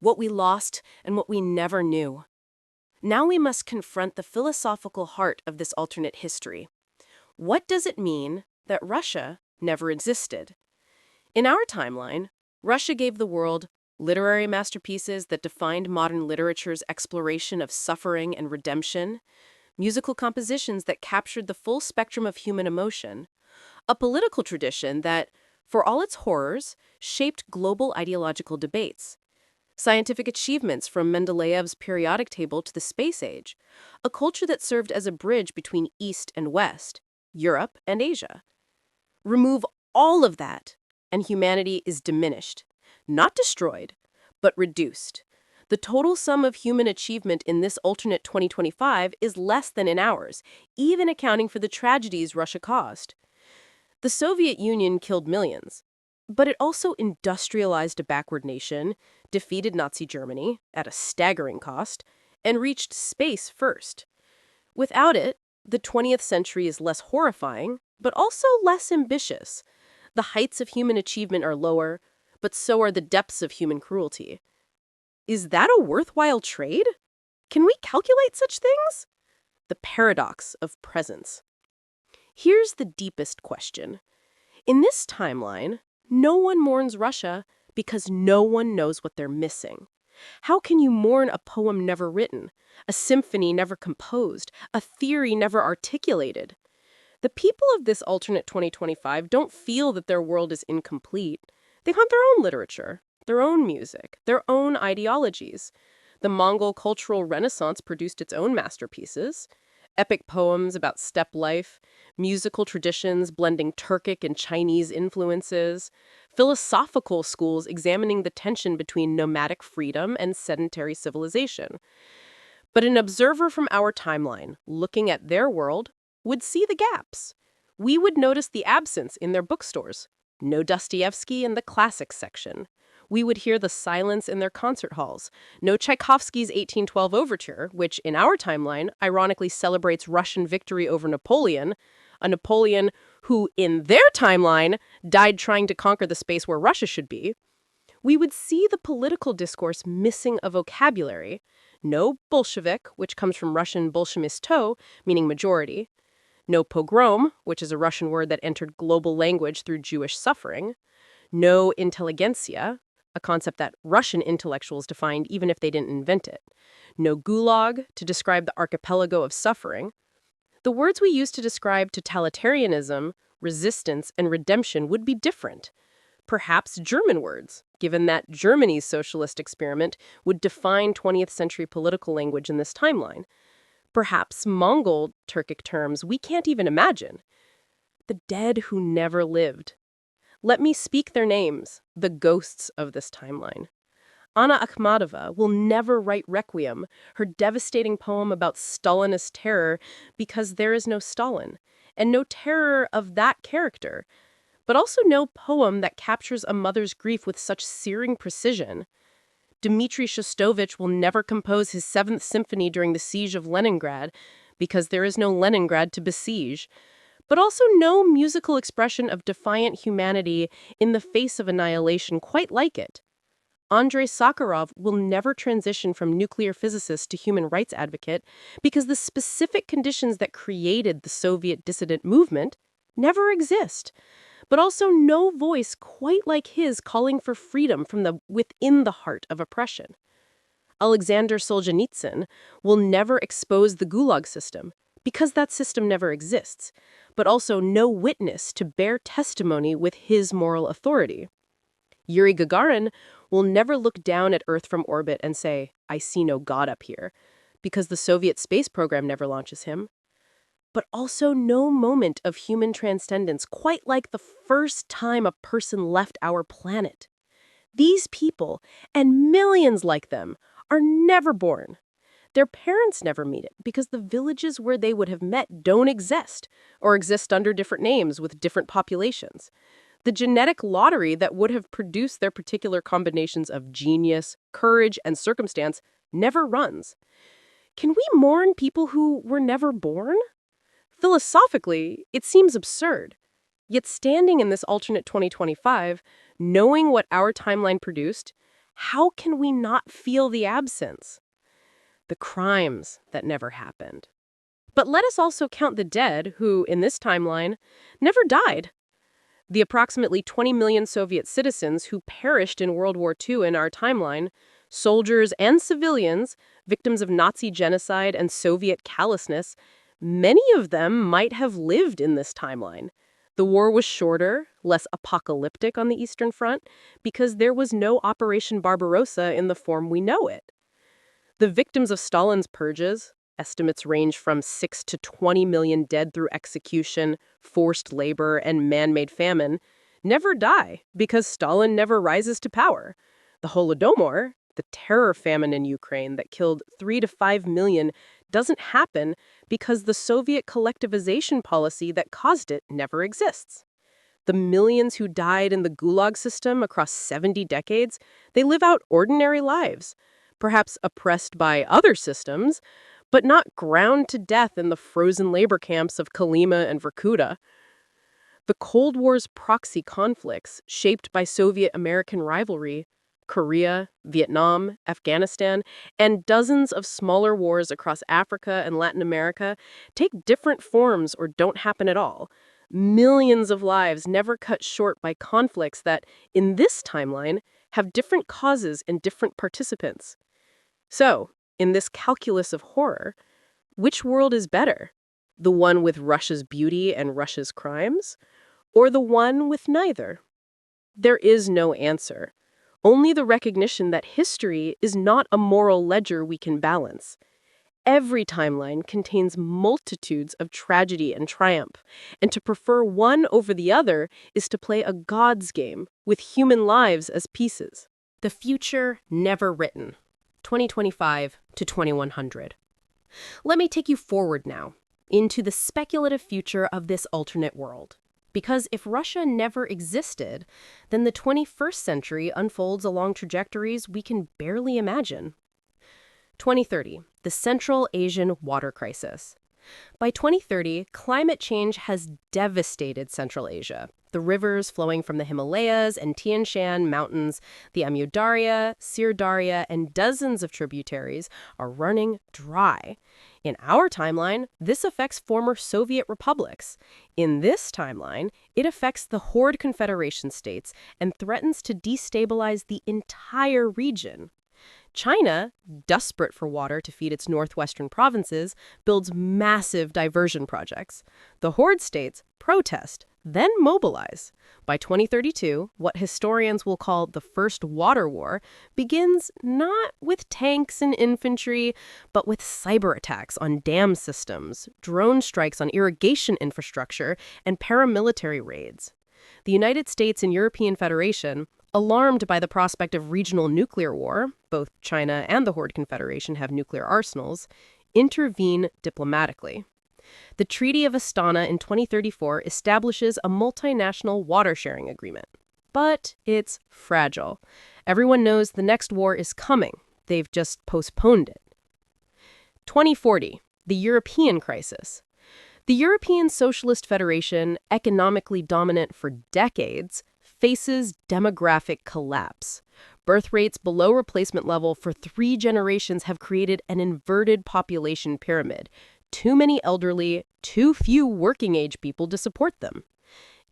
Speaker 1: What we lost and what we never knew. Now we must confront the philosophical heart of this alternate history. What does it mean that Russia never existed? In our timeline, Russia gave the world literary masterpieces that defined modern literature's exploration of suffering and redemption, musical compositions that captured the full spectrum of human emotion, a political tradition that, for all its horrors, shaped global ideological debates, scientific achievements from Mendeleev's periodic table to the space age, a culture that served as a bridge between East and West, Europe and Asia. Remove all of that, and humanity is diminished. Not destroyed, but reduced. The total sum of human achievement in this alternate 2025 is less than in ours, even accounting for the tragedies Russia caused. The Soviet Union killed millions, but it also industrialized a backward nation, defeated Nazi Germany at a staggering cost, and reached space first. Without it, the 20th century is less horrifying, but also less ambitious. The heights of human achievement are lower, but so are the depths of human cruelty. Is that a worthwhile trade? Can we calculate such things? The paradox of presence. Here's the deepest question. In this timeline, no one mourns Russia because no one knows what they're missing. How can you mourn a poem never written, a symphony never composed, a theory never articulated? The people of this alternate 2025 don't feel that their world is incomplete. They want their own literature, their own music, their own ideologies. The Mongol cultural renaissance produced its own masterpieces. Epic poems about steppe life, musical traditions blending Turkic and Chinese influences, philosophical schools examining the tension between nomadic freedom and sedentary civilization. But an observer from our timeline, looking at their world, would see the gaps. We would notice the absence in their bookstores. No Dostoevsky in the classics section. We would hear the silence in their concert halls. No Tchaikovsky's 1812 Overture, which in our timeline ironically celebrates Russian victory over Napoleon, a Napoleon who, in their timeline, died trying to conquer the space where Russia should be. We would see the political discourse missing a vocabulary. No Bolshevik, which comes from Russian bolshemisto, meaning majority. No pogrom, which is a Russian word that entered global language through Jewish suffering. No intelligentsia, a concept that Russian intellectuals defined even if they didn't invent it. No gulag, to describe the archipelago of suffering. The words we use to describe totalitarianism, resistance, and redemption would be different. Perhaps German words, given that Germany's socialist experiment would define 20th century political language in this timeline. Perhaps Mongol Turkic terms we can't even imagine. The dead who never lived. Let me speak their names, the ghosts of this timeline. Anna Akhmatova will never write Requiem, her devastating poem about Stalinist terror, because there is no Stalin, and no terror of that character, but also no poem that captures a mother's grief with such searing precision. Dmitri Shostakovich will never compose his Seventh Symphony during the siege of Leningrad, because there is no Leningrad to besiege, but also no musical expression of defiant humanity in the face of annihilation quite like it. Andrei Sakharov will never transition from nuclear physicist to human rights advocate because the specific conditions that created the Soviet dissident movement never exist, but also no voice quite like his calling for freedom from within the heart of oppression. Alexander Solzhenitsyn will never expose the Gulag system because that system never exists, but also no witness to bear testimony with his moral authority. Yuri Gagarin will never look down at Earth from orbit and say, "I see no God up here," because the Soviet space program never launches him. But also no moment of human transcendence quite like the first time a person left our planet. These people, and millions like them, are never born. Their parents never meet it because the villages where they would have met don't exist, or exist under different names with different populations. The genetic lottery that would have produced their particular combinations of genius, courage, and circumstance never runs. Can we mourn people who were never born? Philosophically, it seems absurd. Yet standing in this alternate 2025, knowing what our timeline produced, how can we not feel the absence? The crimes that never happened. But let us also count the dead who, in this timeline, never died. The approximately 20 million Soviet citizens who perished in World War II in our timeline, soldiers and civilians, victims of Nazi genocide and Soviet callousness, many of them might have lived in this timeline. The war was shorter, less apocalyptic on the Eastern Front, because there was no Operation Barbarossa in the form we know it. The victims of Stalin's purges, estimates range from 6 to 20 million dead through execution, forced labor, and man-made famine, never die because Stalin never rises to power. The Holodomor, the terror famine in Ukraine that killed 3 to 5 million, doesn't happen because the Soviet collectivization policy that caused it never exists. The millions who died in the Gulag system across 70 decades, they live out ordinary lives, perhaps oppressed by other systems, but not ground to death in the frozen labor camps of Kolyma and Vorkuta. The Cold War's proxy conflicts, shaped by Soviet-American rivalry, Korea, Vietnam, Afghanistan, and dozens of smaller wars across Africa and Latin America, take different forms or don't happen at all. Millions of lives never cut short by conflicts that, in this timeline, have different causes and different participants. So, in this calculus of horror, which world is better? The one with Russia's beauty and Russia's crimes? Or the one with neither? There is no answer. Only the recognition that history is not a moral ledger we can balance. Every timeline contains multitudes of tragedy and triumph, and to prefer one over the other is to play a God's game with human lives as pieces. The future never written, 2025 to 2100. Let me take you forward now, into the speculative future of this alternate world. Because if Russia never existed, then the 21st century unfolds along trajectories we can barely imagine. 2030, the Central Asian water crisis. By 2030, climate change has devastated Central Asia. The rivers flowing from the Himalayas and Tian Shan mountains, the Amu Darya, Sir Darya, and dozens of tributaries are running dry. In our timeline, this affects former Soviet republics. In this timeline, it affects the Horde Confederation states and threatens to destabilize the entire region. China, desperate for water to feed its northwestern provinces, builds massive diversion projects. The Horde states protest, then mobilize. By 2032, what historians will call the First Water War begins not with tanks and infantry, but with cyber attacks on dam systems, drone strikes on irrigation infrastructure, and paramilitary raids. The United States and European Federation, alarmed by the prospect of regional nuclear war, both China and the Horde Confederation have nuclear arsenals, intervene diplomatically. The Treaty of Astana in 2034 establishes a multinational water-sharing agreement. But it's fragile. Everyone knows the next war is coming. They've just postponed it. 2040, the European crisis. The European Socialist Federation, economically dominant for decades, faces demographic collapse. Birth rates below replacement level for 3 generations have created an inverted population pyramid. Too many elderly, too few working-age people to support them.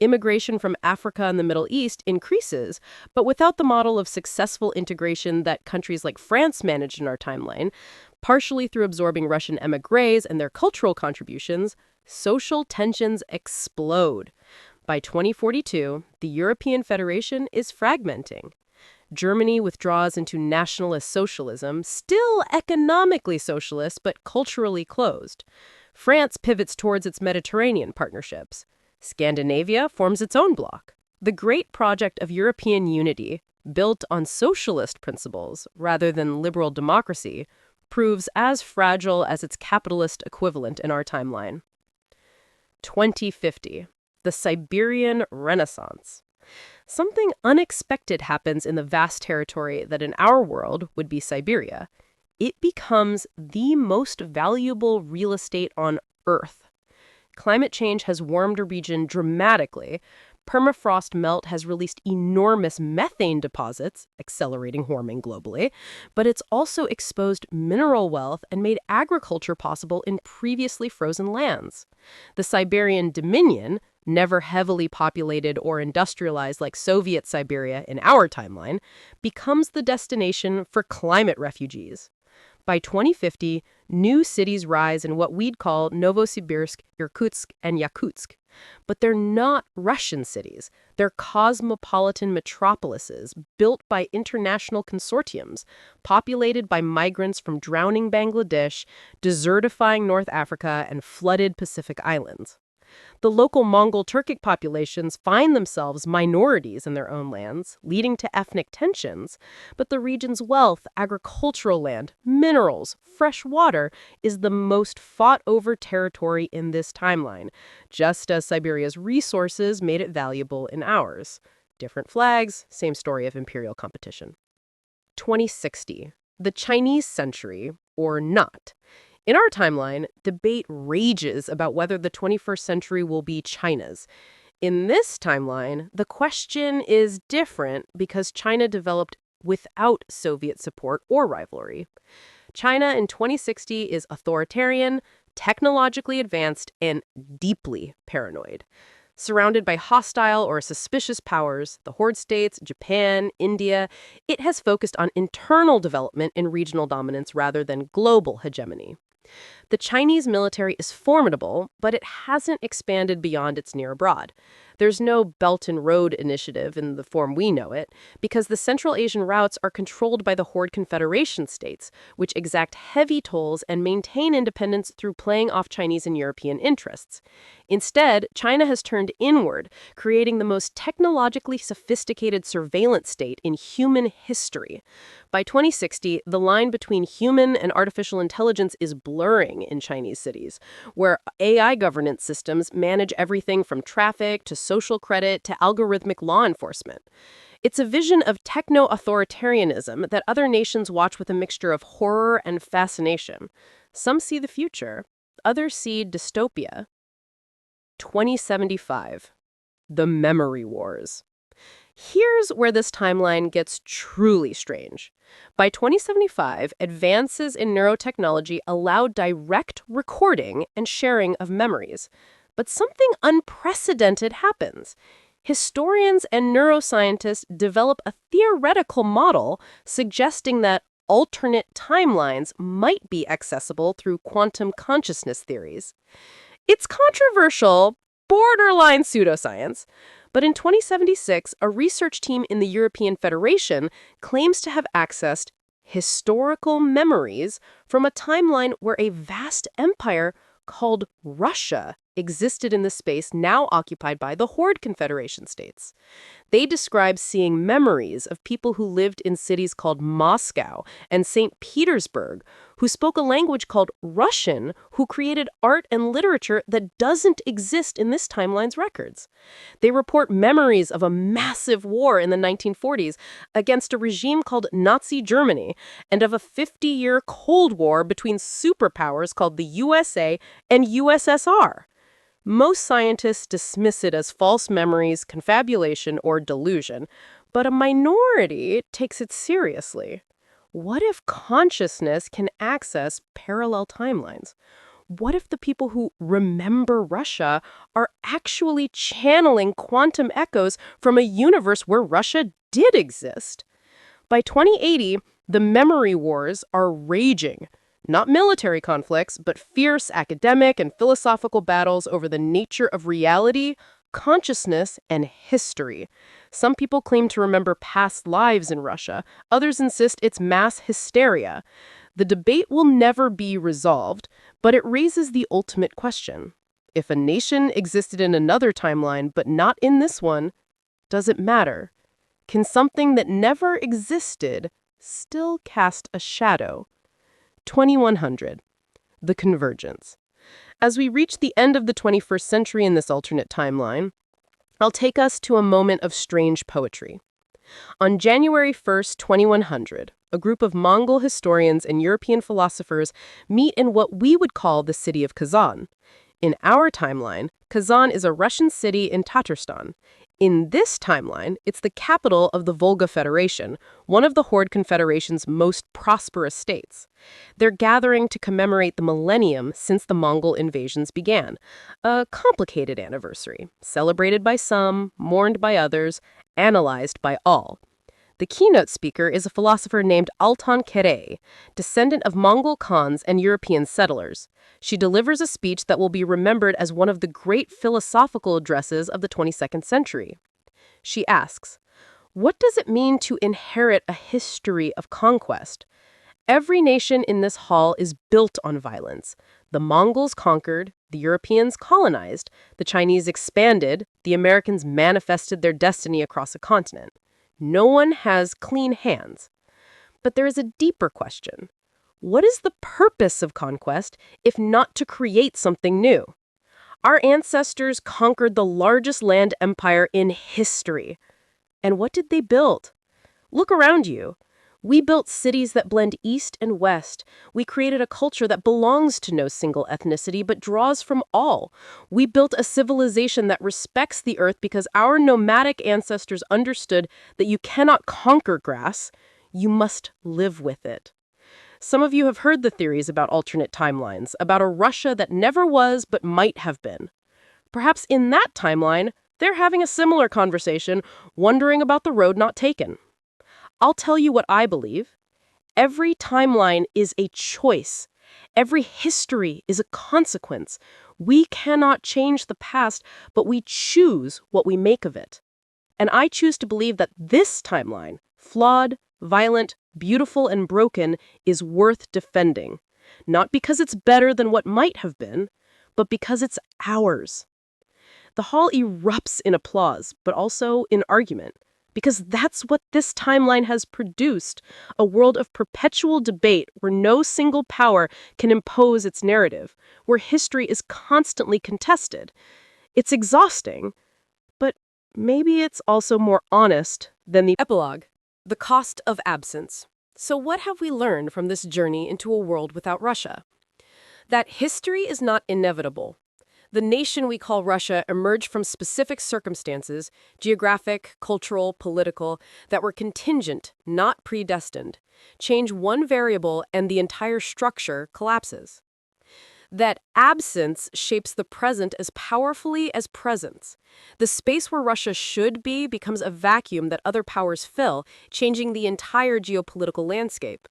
Speaker 1: Immigration from Africa and the Middle East increases, but without the model of successful integration that countries like France managed in our timeline, partially through absorbing Russian émigrés and their cultural contributions, social tensions explode. By 2042, the European Federation is fragmenting. Germany withdraws into nationalist socialism, still economically socialist but culturally closed. France pivots towards its Mediterranean partnerships. Scandinavia forms its own bloc. The great project of European unity, built on socialist principles rather than liberal democracy, proves as fragile as its capitalist equivalent in our timeline. 2050, the Siberian Renaissance. Something unexpected happens in the vast territory that in our world would be Siberia. It becomes the most valuable real estate on Earth. Climate change has warmed a region dramatically. Permafrost melt has released enormous methane deposits, accelerating warming globally, but it's also exposed mineral wealth and made agriculture possible in previously frozen lands. The Siberian Dominion, never heavily populated or industrialized like Soviet Siberia in our timeline, becomes the destination for climate refugees. By 2050, new cities rise in what we'd call Novosibirsk, Irkutsk, and Yakutsk. But they're not Russian cities. They're cosmopolitan metropolises built by international consortiums, populated by migrants from drowning Bangladesh, desertifying North Africa, and flooded Pacific islands. The local Mongol Turkic populations find themselves minorities in their own lands, leading to ethnic tensions, but the region's wealth, agricultural land, minerals, fresh water is the most fought-over territory in this timeline, just as Siberia's resources made it valuable in ours. Different flags, same story of imperial competition. 2060, the Chinese century, or not. In our timeline, debate rages about whether the 21st century will be China's. In this timeline, the question is different because China developed without Soviet support or rivalry. China in 2060 is authoritarian, technologically advanced, and deeply paranoid. Surrounded by hostile or suspicious powers, the Horde states, Japan, India, it has focused on internal development and regional dominance rather than global hegemony. The Chinese military is formidable, but it hasn't expanded beyond its near abroad. There's no Belt and Road Initiative in the form we know it, because the Central Asian routes are controlled by the Horde Confederation states, which exact heavy tolls and maintain independence through playing off Chinese and European interests. Instead, China has turned inward, creating the most technologically sophisticated surveillance state in human history. By 2060, the line between human and artificial intelligence is blurring in Chinese cities, where AI governance systems manage everything from traffic to social credit to algorithmic law enforcement. It's a vision of techno-authoritarianism that other nations watch with a mixture of horror and fascination. Some see the future, others see dystopia. 2075. The Memory Wars. Here's where this timeline gets truly strange. By 2075, advances in neurotechnology allow direct recording and sharing of memories. But something unprecedented happens. Historians and neuroscientists develop a theoretical model suggesting that alternate timelines might be accessible through quantum consciousness theories. It's controversial, borderline pseudoscience, but in 2076, a research team in the European Federation claims to have accessed historical memories from a timeline where a vast empire called Russia existed in the space now occupied by the Horde Confederation states. They describe seeing memories of people who lived in cities called Moscow and St. Petersburg, who spoke a language called Russian, who created art and literature that doesn't exist in this timeline's records. They report memories of a massive war in the 1940s against a regime called Nazi Germany and of a 50-year Cold War between superpowers called the USA and USSR. Most scientists dismiss it as false memories, confabulation, or delusion, but a minority takes it seriously. What if consciousness can access parallel timelines? What if the people who remember Russia are actually channeling quantum echoes from a universe where Russia did exist? By 2080, the memory wars are raging. Not military conflicts, but fierce academic and philosophical battles over the nature of reality, consciousness, and history. Some people claim to remember past lives in Russia. Others insist it's mass hysteria. The debate will never be resolved, but it raises the ultimate question. If a nation existed in another timeline, but not in this one, does it matter? Can something that never existed still cast a shadow? 2100. The Convergence. As we reach the end of the 21st century in this alternate timeline, I'll take us to a moment of strange poetry. On January 1st, 2100, a group of Mongol historians and European philosophers meet in what we would call the city of Kazan. In our timeline, Kazan is a Russian city in Tatarstan. In this timeline, it's the capital of the Volga Federation, one of the Horde Confederation's most prosperous states. They're gathering to commemorate the millennium since the Mongol invasions began. A complicated anniversary, celebrated by some, mourned by others, analyzed by all. The keynote speaker is a philosopher named Altan Kere, descendant of Mongol Khans and European settlers. She delivers a speech that will be remembered as one of the great philosophical addresses of the 22nd century. She asks, "What does it mean to inherit a history of conquest? Every nation in this hall is built on violence. The Mongols conquered, the Europeans colonized, the Chinese expanded, the Americans manifested their destiny across a continent. No one has clean hands. But there is a deeper question. What is the purpose of conquest if not to create something new? Our ancestors conquered the largest land empire in history. And what did they build? Look around you. We built cities that blend east and west. We created a culture that belongs to no single ethnicity but draws from all. We built a civilization that respects the earth because our nomadic ancestors understood that you cannot conquer grass, you must live with it. Some of you have heard the theories about alternate timelines, about a Russia that never was but might have been. Perhaps in that timeline, they're having a similar conversation, wondering about the road not taken. I'll tell you what I believe. Every timeline is a choice. Every history is a consequence. We cannot change the past, but we choose what we make of it. And I choose to believe that this timeline, flawed, violent, beautiful, and broken, is worth defending. Not because it's better than what might have been, but because it's ours. The hall erupts in applause, but also in argument. Because that's what this timeline has produced, a world of perpetual debate where no single power can impose its narrative, where history is constantly contested. It's exhausting, but maybe it's also more honest than the epilogue, the cost of absence. So what have we learned from this journey into a world without Russia? That history is not inevitable. The nation we call Russia emerged from specific circumstances, geographic, cultural, political, that were contingent, not predestined. Change one variable and the entire structure collapses. That absence shapes the present as powerfully as presence. The space where Russia should be becomes a vacuum that other powers fill, changing the entire geopolitical landscape.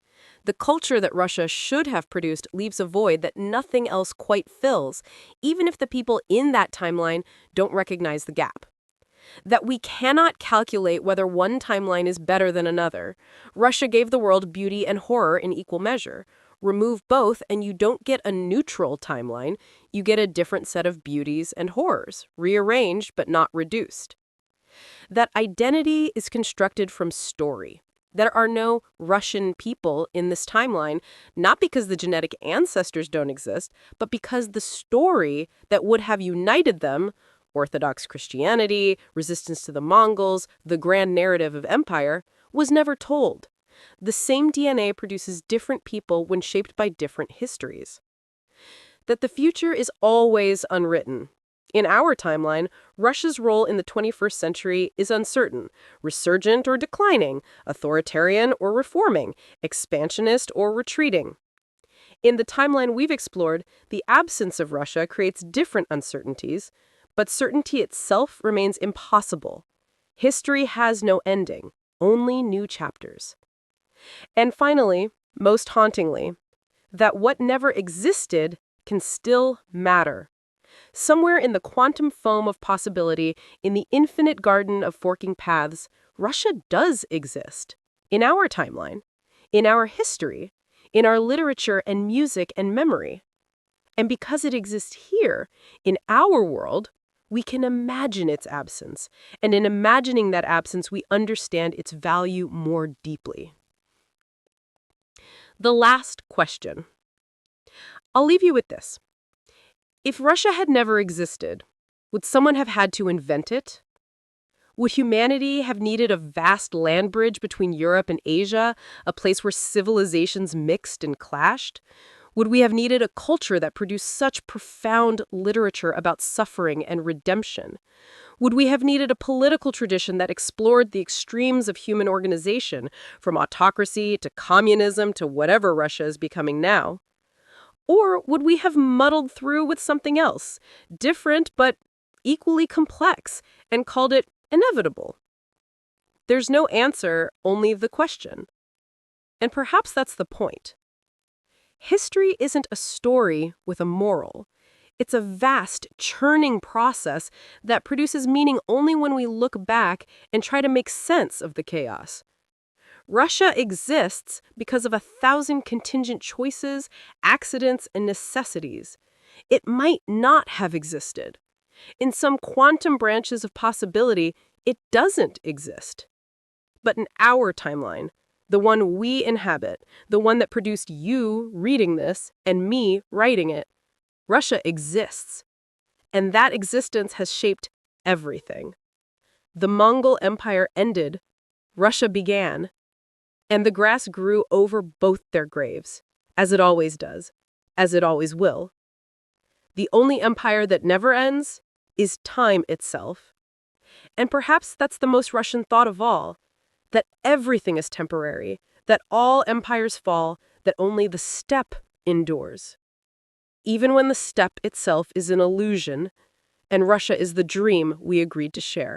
Speaker 1: The culture that Russia should have produced leaves a void that nothing else quite fills, even if the people in that timeline don't recognize the gap. That we cannot calculate whether one timeline is better than another. Russia gave the world beauty and horror in equal measure. Remove both and you don't get a neutral timeline, you get a different set of beauties and horrors, rearranged but not reduced. That identity is constructed from story. There are no Russian people in this timeline, not because the genetic ancestors don't exist, but because the story that would have united them, Orthodox Christianity, resistance to the Mongols, the grand narrative of empire, was never told. The same DNA produces different people when shaped by different histories. That the future is always unwritten. In our timeline, Russia's role in the 21st century is uncertain, resurgent or declining, authoritarian or reforming, expansionist or retreating. In the timeline we've explored, the absence of Russia creates different uncertainties, but certainty itself remains impossible. History has no ending, only new chapters. And finally, most hauntingly, that what never existed can still matter. Somewhere in the quantum foam of possibility, in the infinite garden of forking paths, Russia does exist. In our timeline, in our history, in our literature and music and memory. And because it exists here, in our world, we can imagine its absence. And in imagining that absence, we understand its value more deeply. The last question. I'll leave you with this. If Russia had never existed, would someone have had to invent it? Would humanity have needed a vast land bridge between Europe and Asia, a place where civilizations mixed and clashed? Would we have needed a culture that produced such profound literature about suffering and redemption? Would we have needed a political tradition that explored the extremes of human organization, from autocracy to communism to whatever Russia is becoming now? Or would we have muddled through with something else, different but equally complex, and called it inevitable? There's no answer, only the question. And perhaps that's the point. History isn't a story with a moral. It's a vast, churning process that produces meaning only when we look back and try to make sense of the chaos. Russia exists because of 1,000 contingent choices, accidents, and necessities. It might not have existed. In some quantum branches of possibility, it doesn't exist. But in our timeline, the one we inhabit, the one that produced you reading this and me writing it, Russia exists. And that existence has shaped everything. The Mongol Empire ended, Russia began, and the grass grew over both their graves, as it always does, as it always will. The only empire that never ends is time itself. And perhaps that's the most Russian thought of all, that everything is temporary, that all empires fall, that only the steppe endures. Even when the steppe itself is an illusion, and Russia is the dream we agreed to share.